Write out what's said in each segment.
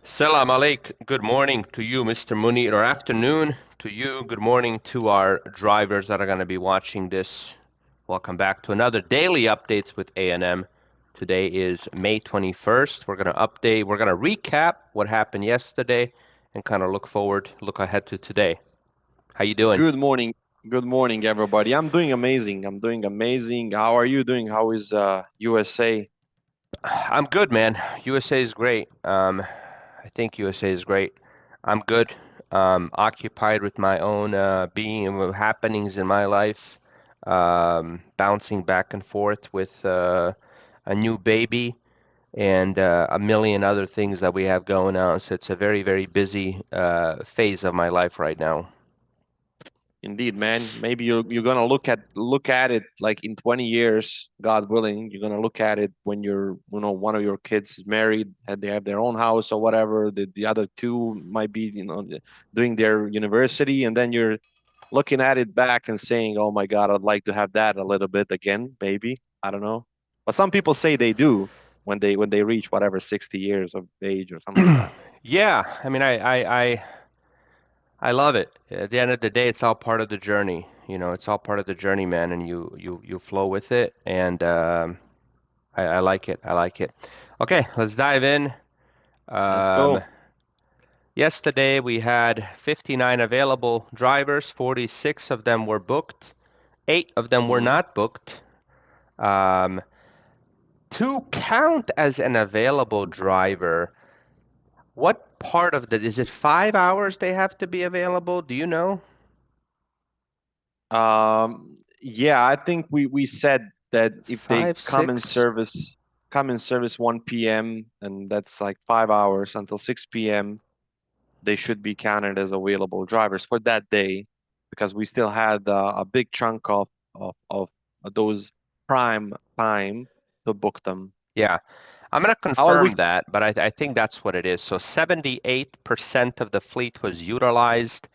Salam alaik. Good morning to you, Mr. Munir, or afternoon to you. Good morning to our drivers that are going to be watching this. Welcome back to another daily updates with A&M. Today is May 21st. We're going to update, we're going to recap what happened yesterday and kind of look ahead to today. How you doing? Good morning. Good morning, everybody. I'm doing amazing. I'm doing amazing. How are you doing? How is USA? I'm good, man. USA is great. I think USA is great. I'm good. Occupied with my own being happenings in my life. Bouncing back and forth with a new baby and a million other things that we have going on. So it's a very, very busy phase of my life right now. Indeed, man. Maybe you're gonna look at it like in 20 years, God willing. You're gonna look at it when one of your kids is married and they have their own house or whatever. The other two might be doing their university, and then you're looking at it back and saying, "Oh my God, I'd like to have that a little bit again." Maybe I don't know, but some people say they do when they reach whatever 60 years of age or something like that. Yeah, I mean, I love it. At the end of the day, it's all part of the journey. It's all part of the journey, man, and you flow with it, and I like it. I like it. Okay, let's dive in. Let's Um, go. Yesterday we had 59 available drivers. 46 of them were booked. 8 of them were Hmm. not booked. Um, to count as an available driver, what part of is it 5 hours they have to be available? Do you know? Yeah, I think we said that if they Five, six? come in service 1 p.m. and that's like 5 hours until 6 p.m. they should be counted as available drivers for that day because we still had a big chunk of those prime time to book them. Yeah, I'm going to How about confirm that, but I think that's what it is. So 78% of the fleet was utilized.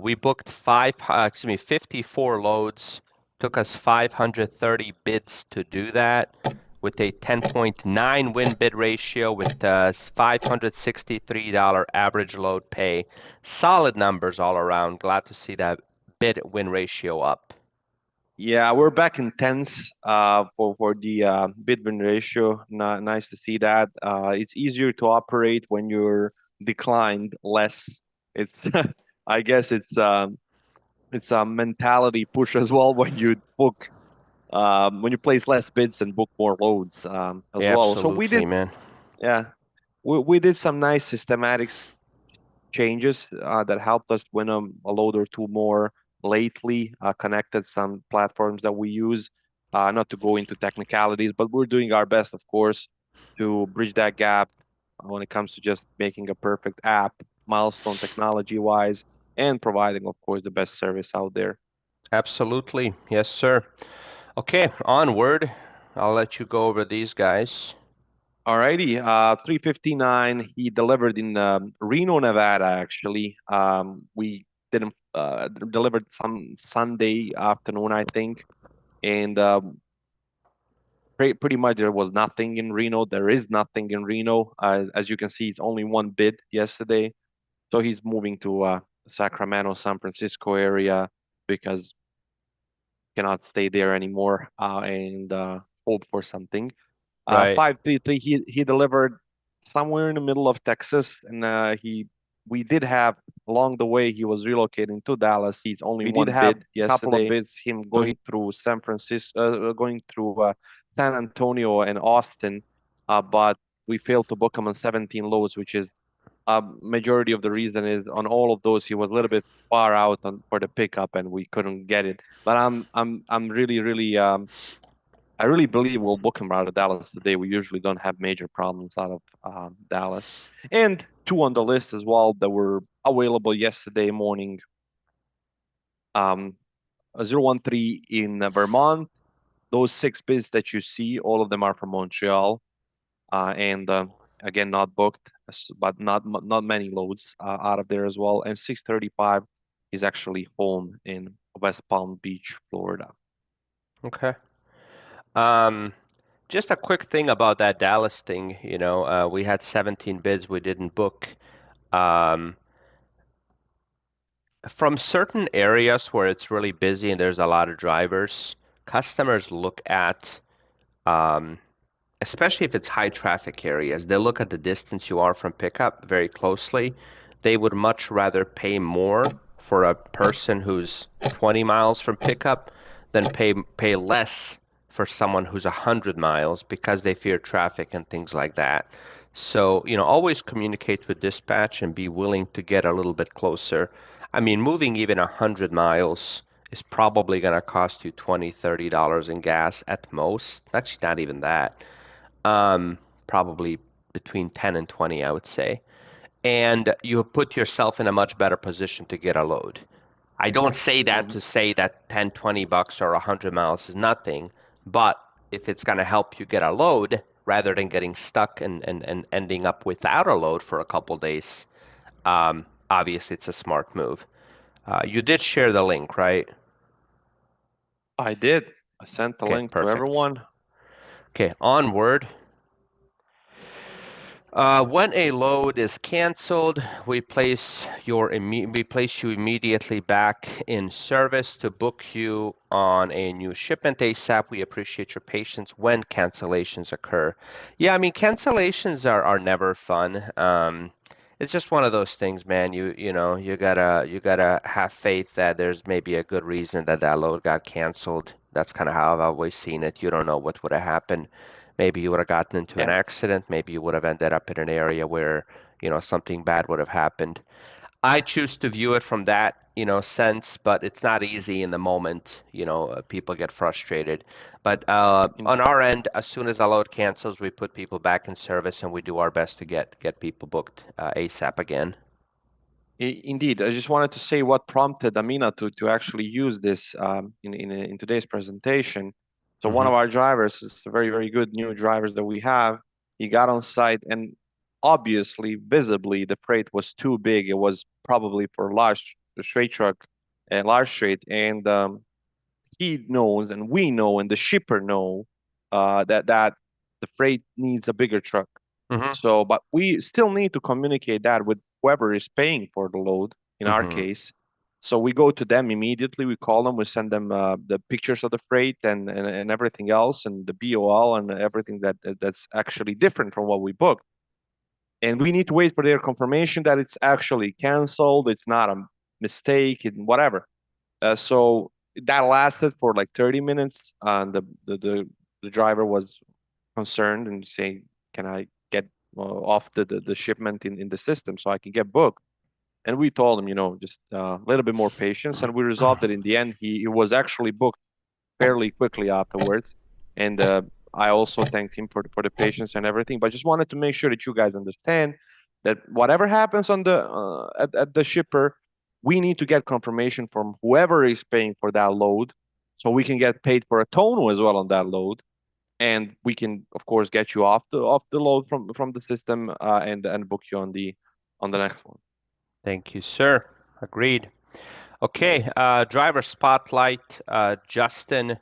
We booked 54 loads. Took us 530 bids to do that with a 10.9 win bid ratio with $563 average load pay. Solid numbers all around. Glad to see that bid win ratio up. Yeah, we're back in tens for the bid win ratio. Nice to see that. It's easier to operate when you're declined less. It's I guess it's a mentality push as well when you book when you place less bids and book more loads as well. So we Absolutely, did, man. yeah, we did some nice systematics changes that helped us win a load or two more lately, connected some platforms that we use. Not to go into technicalities, but we're doing our best, of course, to bridge that gap when it comes to just making a perfect app, milestone technology wise, and providing, of course, the best service out there. Absolutely. Yes, sir. Okay, onward. I'll let you go over these guys. Alrighty, 359. He delivered in Reno, Nevada. Actually, we didn't delivered some Sunday afternoon, I think, and pretty much there was nothing in Reno. There is nothing in Reno. As you can see, it's only one bid yesterday. So he's moving to Sacramento, San Francisco area because cannot stay there anymore and hope for something. Right. 533. He delivered somewhere in the middle of Texas, and he we did have along the way he was relocating to Dallas. Only We did one have bid a couple of yesterday. bids him going through San Francisco, going through San Antonio and Austin, but we failed to book him on 17 loads, which is majority of the reason is on all of those he was a little bit far out for the pickup and we couldn't get it. But I'm really I really believe we'll book him out of Dallas today. We usually don't have major problems out of Dallas. And two on the list as well that were available yesterday morning. Um, 013 in Vermont. Those six bids that you see, all of them are from Montreal. And again, not booked, but not many loads out of there as well. And 635 is actually home in West Palm Beach, Florida. Okay. Um, Just a quick thing about that Dallas thing. We had 17 bids we didn't book. Um, from certain areas where it's really busy and there's a lot of drivers, customers look at um, especially if it's high traffic areas, they look at the distance you are from pickup very closely. They would much rather pay more for a person who's 20 miles from pickup than pay less for someone who's 100 miles because they fear traffic and things like that. So, always communicate with dispatch and be willing to get a little bit closer. I mean, moving even 100 miles is probably going to cost you $20, $30 in gas at most. Actually, not even that. Probably between 10 and 20, I would say. And you put yourself in a much better position to get a load. I don't say that Mhm. to say that 10, 20 bucks or 100 miles is nothing, but if it's going to help you get a load rather than getting stuck and ending up without a load for a couple days, obviously it's a smart move. You did share the link, right? I did. I sent the Okay, link to perfect. everyone. Okay, onward. When a load is canceled, we place you immediately back in service to book you on a new shipment ASAP. We appreciate your patience when cancellations occur. Yeah, I mean cancellations are never fun. It's just one of those things, man. You gotta have faith that there's maybe a good reason that that load got canceled. That's kind of how I've always seen it. You don't know what would have happened. Maybe you would have gotten into an Yeah. accident. Maybe you would have ended up in an area where, something bad would have happened. I choose to view it from that, sense, but it's not easy in the moment. People get frustrated. But on our end, as soon as a load cancels, we put people back in service and we do our best to get people booked ASAP again. Indeed, I just wanted to say what prompted Amina to actually use this in today's presentation. So one Hmm. of our drivers is a very very good new drivers that we have. He got on site and obviously, visibly, the freight was too big. It was probably for a large straight truck, a large straight, and he knows, and we know, and the shipper know that the freight needs a bigger truck. Hmm. So, but we still need to communicate that with whoever is paying for the load, in our Hmm. case. So we go to them immediately. We call them. We send them the pictures of the freight and everything else, and the BOL and everything that's actually different from what we booked. And we need to wait for their confirmation that it's actually canceled. It's not a mistake and whatever. So that lasted for like 30 minutes. And the driver was concerned and saying, "Can I get off the shipment in the system so I can get booked?" And we told him, just a little bit more patience, and we resolved it in the end. He was actually booked fairly quickly afterwards, and I also thanked him for the patience and everything. But just wanted to make sure that you guys understand that whatever happens on the at the shipper, we need to get confirmation from whoever is paying for that load, so we can get paid for a tonneau as well on that load, and we can of course get you off the load from the system and book you on the next one. Thank you, sir. Agreed. Okay, driver spotlight, Justin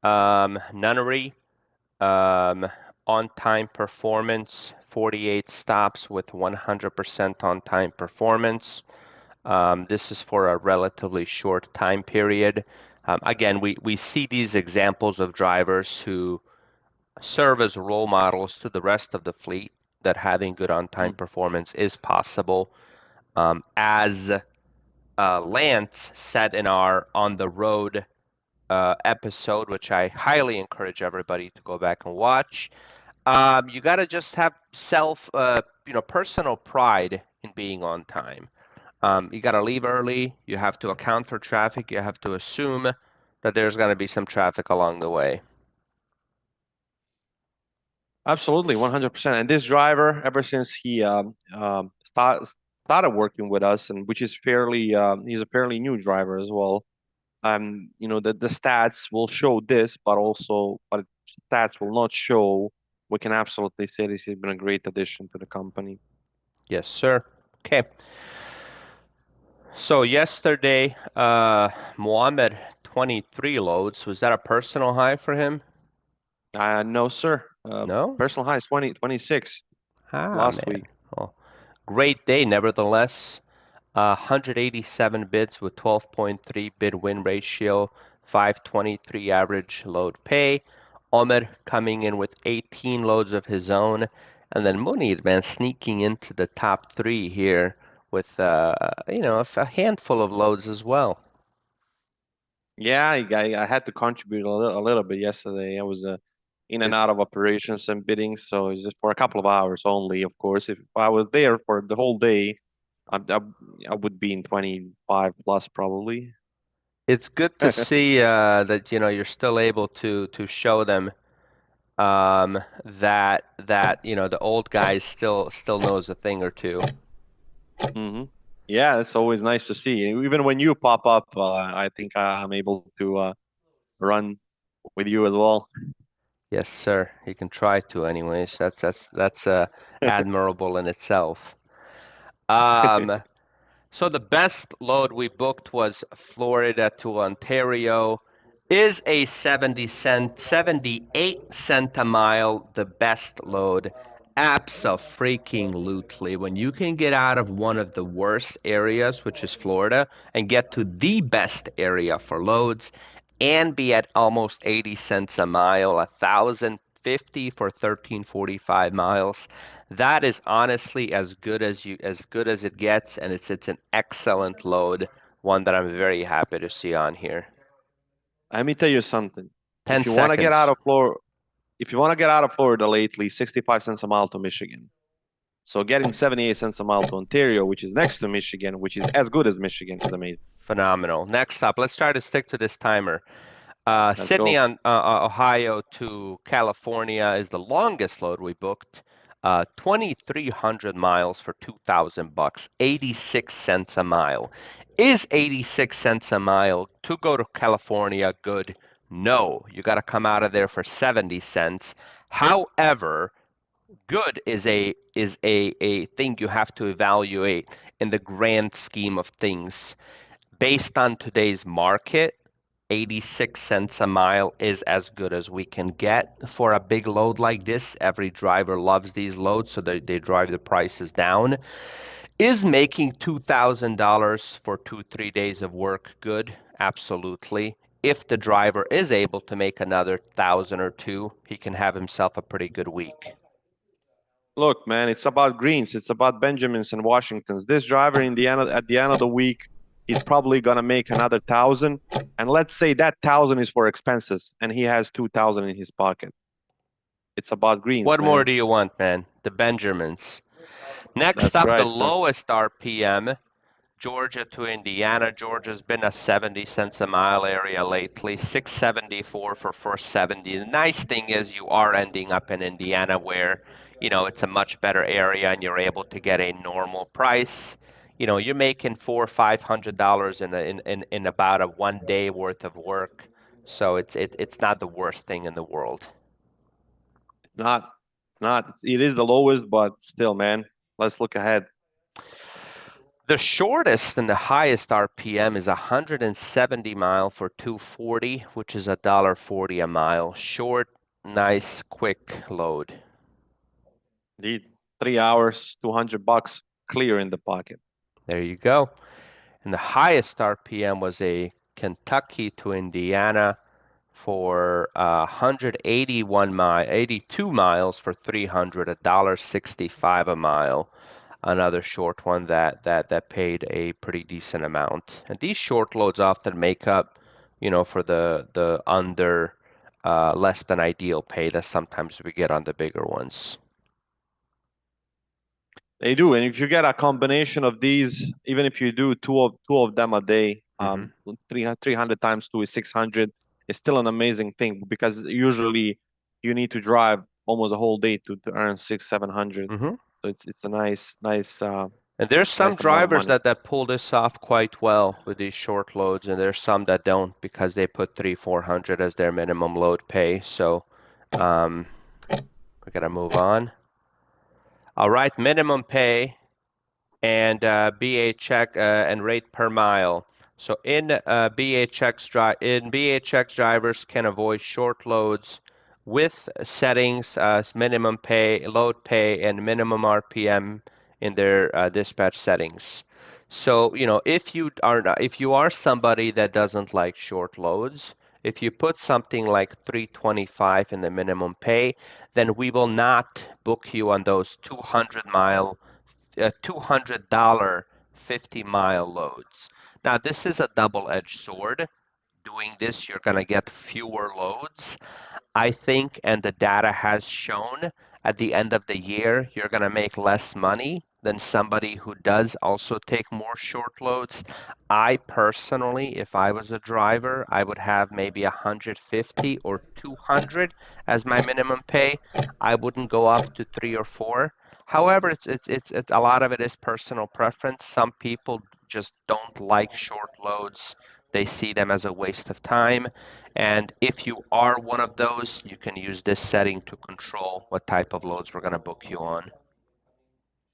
Nunnery. On-time performance, 48 stops with 100% on-time performance. This is for a relatively short time period. Again, we see these examples of drivers who serve as role models to the rest of the fleet that having good on-time Mm. performance is possible. As Lance said in our On the Road episode, which I highly encourage everybody to go back and watch. You got to just have personal pride in being on time. You got to leave early. You have to account for traffic. You have to assume that there's going to be some traffic along the way. Absolutely, 100%. And this driver, ever since he started working with us, and which is fairly, he's a fairly new driver as well. The stats will show this, but also, but stats will not show. We can absolutely say this has been a great addition to the company. Yes, sir. Okay. So yesterday, Mohammed 23 loads. Was that a personal high for him? No, sir. No? Personal high is 26 Ah, last man. week. Well, great day, nevertheless. 187 bids with 12.3 bid win ratio, 523 average load pay. Omer coming in with 18 loads of his own, and then Munir, man, sneaking into the top three here with a handful of loads as well. Yeah, I had to contribute a little bit yesterday. I was in and It, out of operations and bidding, so it's just for a couple of hours only. Of course, if I was there for the whole day, I, I, I would be in 25 plus probably. it's good to see that you're still able to show them that the old guy still knows a thing or two. hmm Yeah, it's always nice to see. Even when you pop up, I think I'm able to run with you as well. Yes, sir. You can try to, anyways. That's admirable in itself. Um, so the best load we booked was Florida to Ontario. Is a 78 cent a mile the best load? Abso-freaking-lutely. When you can get out of one of the worst areas, which is Florida, and get to the best area for loads and be at almost 80 cents a mile, 1,050 for 1345 miles. That is honestly as good as it gets, and it's an excellent load, one that I'm very happy to see on here. Let me tell you something. Ten If you want to get out seconds. of Florida, if you want to get out of Florida lately, 65 cents a mile to Michigan. So getting 78 cents a mile to Ontario, which is next to Michigan, which is as good as Michigan, is amazing. Phenomenal. Next up, let's try to stick to this timer. Let's Sydney go. on Ohio to California is the longest load we booked. 2,300 miles for 2,000 bucks, 86 cents a mile. Is 86 cents a mile to go to California good? No, you got to come out of there for 70 cents. However, good is a thing you have to evaluate in the grand scheme of things. Based on today's market, 86 cents a mile is as good as we can get for a big load like this. Every driver loves these loads, so they drive the prices down. Is making $2,000 for 3 days of work good? Absolutely. If the driver is able to make another thousand or two, he can have himself a pretty good week. Look, man, it's about greens. It's about Benjamins and Washingtons. This driver in the end at the end of the week, he's probably gonna make another thousand. And let's say that thousand is for expenses, and he has 2,000 in his pocket. It's about greens, What more man. do you want, man? The Benjamins. Next That's up, the right, sir. lowest RPM, Georgia to Indiana. Georgia's been a 70 cents a mile area lately, 674 for 470. The nice thing is you are ending up in Indiana where, it's a much better area and you're able to get a normal price. You're making $400 or $500 in about a 1 day worth of work. So it's not the worst thing in the world. Not, not. It is the lowest, but still, man. Let's look ahead. The shortest and the highest RPM is 170 mile for 240, which is $1.40 a mile. Short, nice, quick load. Indeed, 3 hours, $200 clear in the pocket. There you go. And the highest RPM was a Kentucky to Indiana for 82 miles for 300, $1.65 a mile. Another short one that paid a pretty decent amount. And these short loads often make up, for the under less than ideal pay that sometimes we get on the bigger ones. They do, and if you get a combination of these, even if you do two of them a day, Hmm. 300 times two is 600. It's still an amazing thing because usually you need to drive almost a whole day to earn 600, 700. Hmm. So it's a And there's some nice amount of drivers money. that pull this off quite well with these short loads, and there's some that don't because they put 300, 400 as their minimum load pay. So um, we gotta move on. All right, minimum pay and BHX and rate per mile. So in BHX drivers can avoid short loads with settings, minimum pay, load pay, and minimum RPM in their dispatch settings. So, if you are somebody that doesn't like short loads, if you put something like 325 in the minimum pay, then we will not book you on those 200 50-mile loads. Now, this is a double-edged sword. Doing this, you're going to get fewer loads. I think, and the data has shown, at the end of the year, you're going to make less money than somebody who does also take more short loads. I personally, if I was a driver, I would have maybe 150 or 200 as my minimum pay. I wouldn't go up to three or four. However, it's a lot of it is personal preference. Some people just don't like short loads. They see them as a waste of time. And if you are one of those, you can use this setting to control what type of loads we're going to book you on.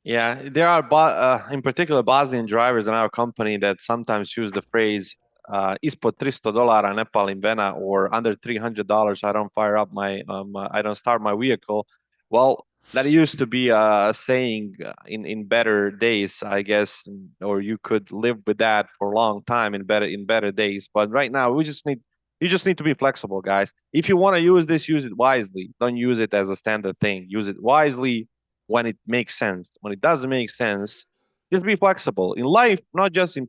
Yeah, there are in particular Bosnian drivers in our company that sometimes use the phrase "ispod $300 ne palim vena" or "under $300 I don't fire up I don't start my vehicle." Well, that used to be a saying in better days, I guess, or you could live with that for a long time in better days. But right now, you just need to be flexible, guys. If you want to use this, use it wisely. Don't use it as a standard thing. Use it wisely when it makes sense. When it doesn't make sense, just be flexible in life, not just in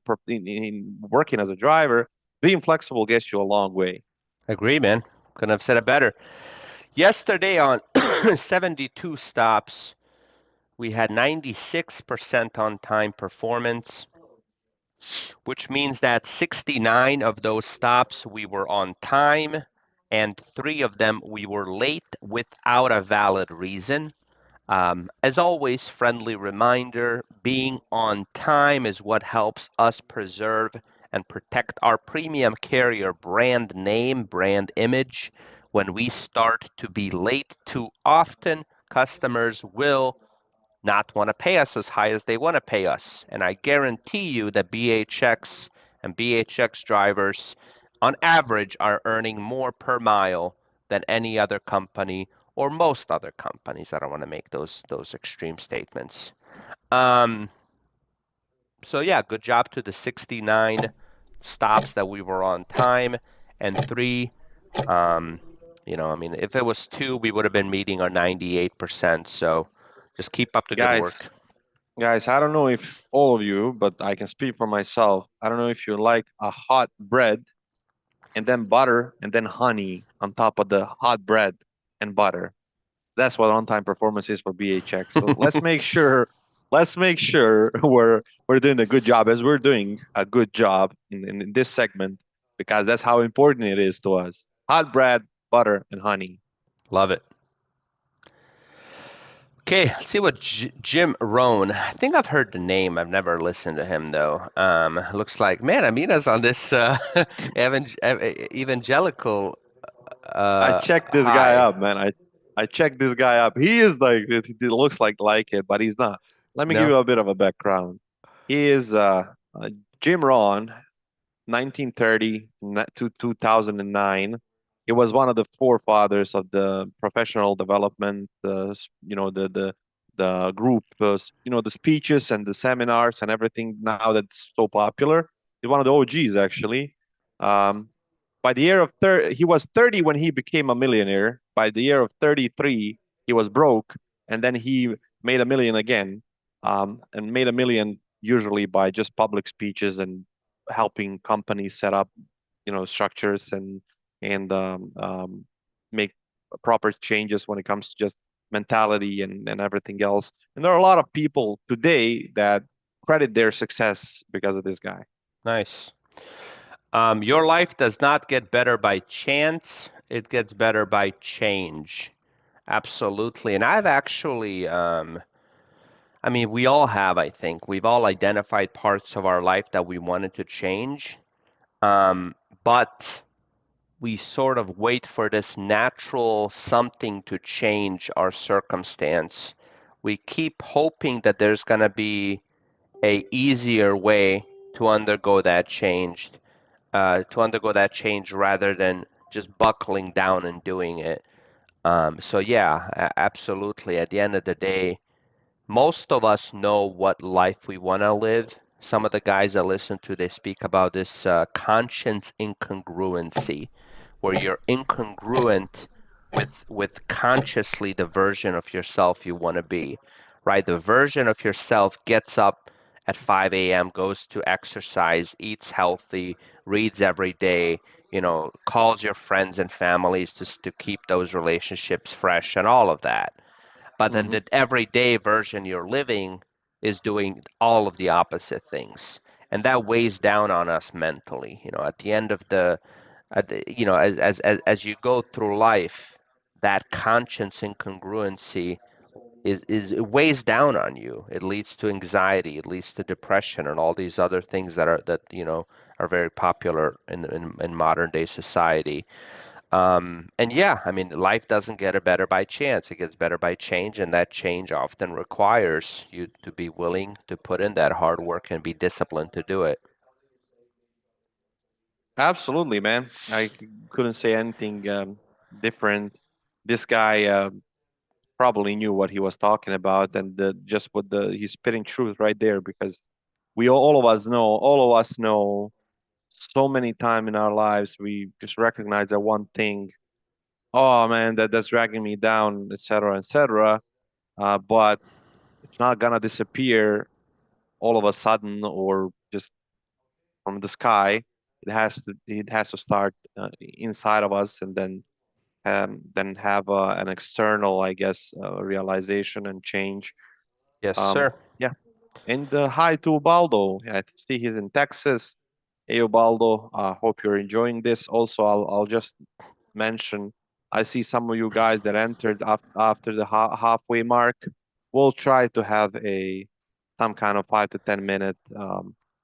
working as a driver. Being flexible gets you a long way. Agree, man. Couldn't have said it better. Yesterday on 72 stops, we had 96% on time performance, which means that 69 of those stops we were on time, and three of them we were late without a valid reason. As always, friendly reminder, being on time is what helps us preserve and protect our premium carrier brand name, brand image. When we start to be late too often, customers will not want to pay us as high as they want to pay us. And I guarantee you that BHX and BHX drivers, on average, are earning more per mile than any other company or most other companies. I don't want to make those extreme statements. Um, so yeah, good job to the 69 stops that we were on time, and three. Um, I mean, if it was two, we would have been meeting our 98%. So just keep up the good work. Guys, guys, I don't know if all of you, but I can speak for myself. I don't know if you like a hot bread and then butter and then honey on top of the hot bread and butter. That's what on-time performance is for BHX. So let's make sure we're doing a good job as we're doing a good job in this segment because that's how important it is to us. Hot bread, butter, and honey. Love it. Okay, let's see what Jim Rohn. I think I've heard the name. I've never listened to him though. Looks like man, Amina's on this evangelical I checked this guy high. up, man. I checked this guy up. He is like it looks like it, but he's not. Let me give No, you a bit of a background. He is Jim Rohn, 1930 to 2009. He was one of the forefathers of the professional development, the group, the speeches and the seminars and everything now that's so popular. He's one of the OGs actually. Um, by the year of he was 30 when he became a millionaire. By the year of 33, he was broke, and then he made a million again, and made a million usually by just public speeches and helping companies set up, structures and make proper changes when it comes to just mentality and everything else. And there are a lot of people today that credit their success because of this guy. nice. Your life does not get better by chance. It gets better by change. Absolutely. And I've actually, I mean, we all have, I think. We've all identified parts of our life that we wanted to change. But we sort of wait for this natural something to change our circumstance. We keep hoping that there's going to be a easier way to undergo that change rather than just buckling down and doing it. So yeah, absolutely. At the end of the day, most of us know what life we want to live. Some of the guys I listen to, they speak about this conscience incongruency, where you're incongruent with consciously the version of yourself you want to be, right? The version of yourself gets up at 5 a.m., goes to exercise, eats healthy, reads every day, calls your friends and families just to keep those relationships fresh and all of that. But then Hmm. the everyday version you're living is doing all of the opposite things. And that weighs down on us mentally. At the end of as you go through life, that conscience incongruency it weighs down on you. It leads to anxiety, it leads to depression and all these other things that are very popular in modern day society. And yeah, I mean, life doesn't get better by chance. It gets better by change, and that change often requires you to be willing to put in that hard work and be disciplined to do it. Absolutely, man. Couldn't say anything different. This guy probably knew what he was talking about, and just what he's spitting truth right there because all of us know, so many time in our lives we just recognize that one thing. Oh man, that's dragging me down, etc., etc. But it's not gonna disappear all of a sudden or just from the sky. It has to start inside of us, and then have an external, I guess, realization and change. Yes, Um, sir. yeah. And hi to Ubaldo. I see he's in Texas. Hey, Ubaldo. Hope you're enjoying this. Also, I'll just mention, I see some of you guys that entered after the halfway mark. We'll try to have some kind of 5 to 10 minute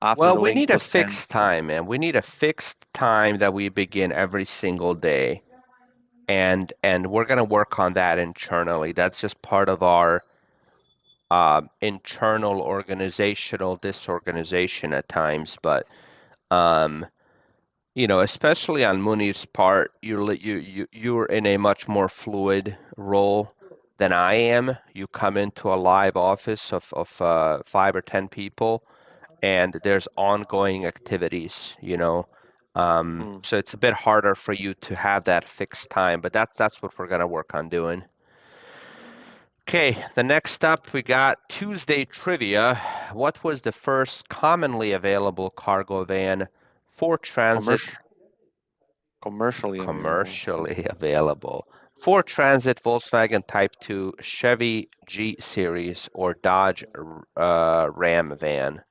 after Well, the we link need a was sent. fixed time, man. We need a fixed time that we begin every single day. And we're going to work on that internally. That's just part of our internal organizational disorganization at times. But um, especially on Muni's part, you're in a much more fluid role than I am. You come into a live office of 5 or 10 people, and there's ongoing activities. Hmm. So it's a bit harder for you to have that fixed time, but that's what we're gonna work on doing. Okay, the next up we got Tuesday trivia. What was the first commonly available cargo van for transit Commercial, commercially available. commercially available? For transit, Volkswagen Type 2, Chevy G Series, or Dodge Ram van?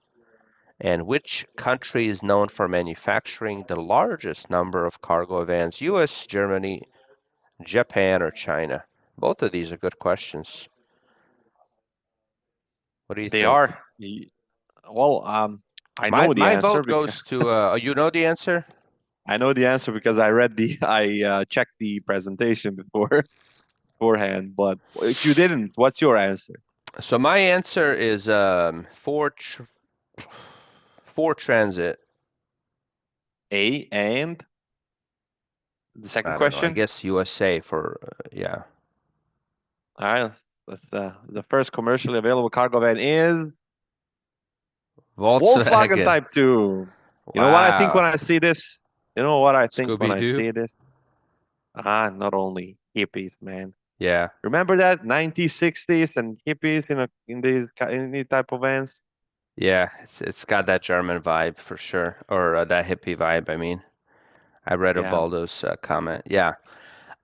And which country is known for manufacturing the largest number of cargo vans? US, Germany, Japan, or China? Both of these are good questions. What do you They think? are. Well, I My know the my answer vote because goes to you know the answer? I know the answer because I checked the presentation beforehand. But if you didn't, what's your answer? So my answer is for transit. And the second I don't know. I question. guess USA for yeah. All right, the first commercially available cargo van is Volkswagen Volkswagen. Type 2. You know what I think when Wow. I see this? You know what I think when Scooby I Doo. see this? Not only hippies, man. Yeah. Remember that 1960s and hippies in these type of vans? Yeah, it's got that German vibe for sure, or that hippie vibe, I mean. I read Yeah, Ubaldo's comment. Yeah.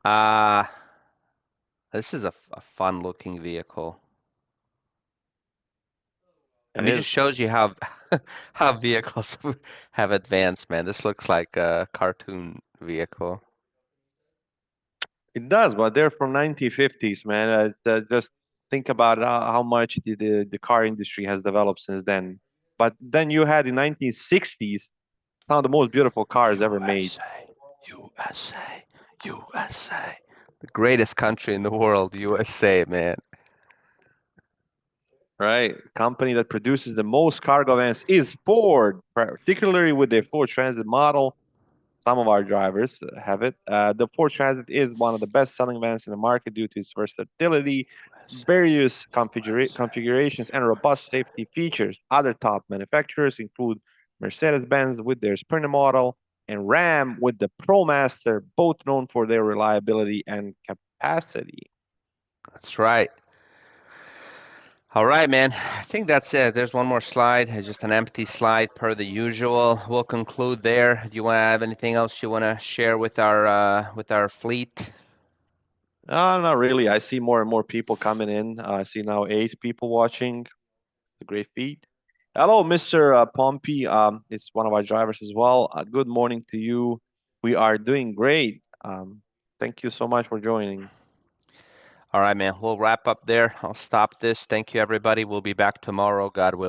Uh, this is a fun looking vehicle. I it mean, it just is. shows you how how vehicles have advanced, man. This looks like a cartoon vehicle. It does, but they're from 1950s, man. Just think about how much the car industry has developed since then. But then you had in 1960s some of the most beautiful cars ever made, USA, USA, USA. The greatest country in the world, USA, man. right? Company that produces the most cargo vans is Ford, particularly with their Ford Transit model. Some of our drivers have it. The Ford Transit is one of the best-selling vans in the market due to its versatility, various configurations, and robust safety features. Other top manufacturers include Mercedes-Benz with their Sprinter model and Ram with the ProMaster, both known for their reliability and capacity. That's right. All right, man. I think that's it. There's one more slide, just an empty slide per the usual. We'll conclude there. Do you want to have anything else you want to share with our fleet? Not really. I see more and more people coming in. I see now 8 people watching. A great feat. Hello, Mr. Pompey. It's one of our drivers as well. Good morning to you. We are doing great. Thank you so much for joining. All right, man. We'll wrap up there. I'll stop this. Thank you, everybody. We'll be back tomorrow, God willing.